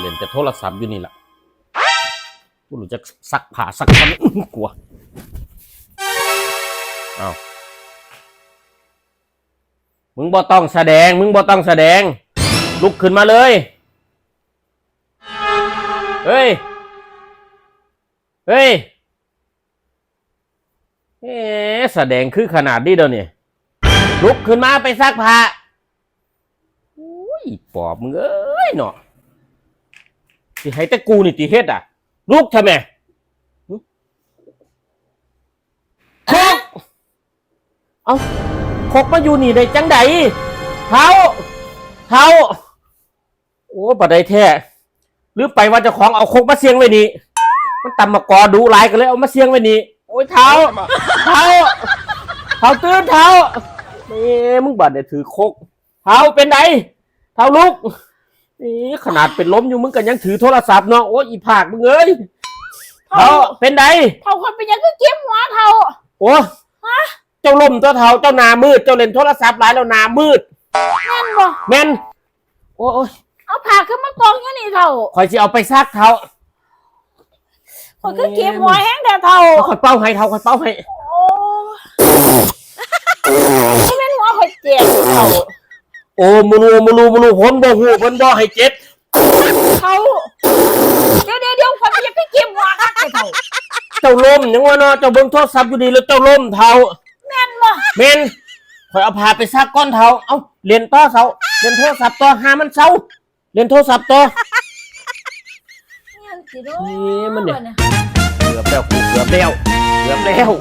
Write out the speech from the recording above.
เล่นแต่โทรศัพท์อยู่นี่แหละกูรู้จักซักผ้าซักคนกลัวอ้าวมึงบ่ต้องแสดงลุกขึ้นมาเลยเฮ้ยแสดงคือขนาดนี้เดี๋ยวนี้ลุกขึ้นมาไปซักผ้าอุ้ยปอบมึงเอ้ยเนาะที่ให้แต่กูนี่ตีเฮ็ดอ่ะลุกทำไมโคกเอาโคกมาอยู่นี่ได้จังใดเท้าโอ้ปะไดแท้หรือไปว่าเจ้าของเอาโคกมาเสียงไว้นี่มันตำมากอดูหลายกันเลยเอามาเสียงไว้นี่โอ้ยเท้าตื่นเท้ามึงบาดเนี่ยถือโคกเท้าเป็นไงเท้าลุกนี่ขนาดเป็นล้มอยู่มึงกันยังถือโทรศัพท์เนาะโอ้ยอีผากมึงเอ้ยเท้าเป็นไงเท่าคนเป็นยังก็เก็บหัวเท่าโอ้เจ้าล้มตัวเท้าเจ้าหน้ามืดเจ้าเล่นโทรศัพท์หลายแล้วหน้ามืดแม่นโอ้ยเอาผ้าขึ้นมากองอยู่นี่เท่าคอยสิเอาไปซักเท้าคนก็เก็บหัวแห้งแต่เท่าคอยเป้าให้เท้าคอยเป้าให้ไม่เป็นหัวคอยเจ็บเท่าโอ้มูลูพ้นบ่หูพ้นบ่ให้เจ็บเท่าเดี๋ยวคนมันยังก็เก็บหัวค่ะเท่าเจ้าล้มยังว่าเนาะเจ้าเบิ่งโทรศัพท์อยู่ดีแล้วเจ้าล้มเท้าแม่นบ่แม่นคอยเอาผ้าไปซักก้อนเท้าเอ้าเรียนต่อเท้าเรียนโทรศัพท์ต่อหามันเศร้าเรียนโทรศัพท์ต่อนี่มันเนี่ยเกือบแล้ว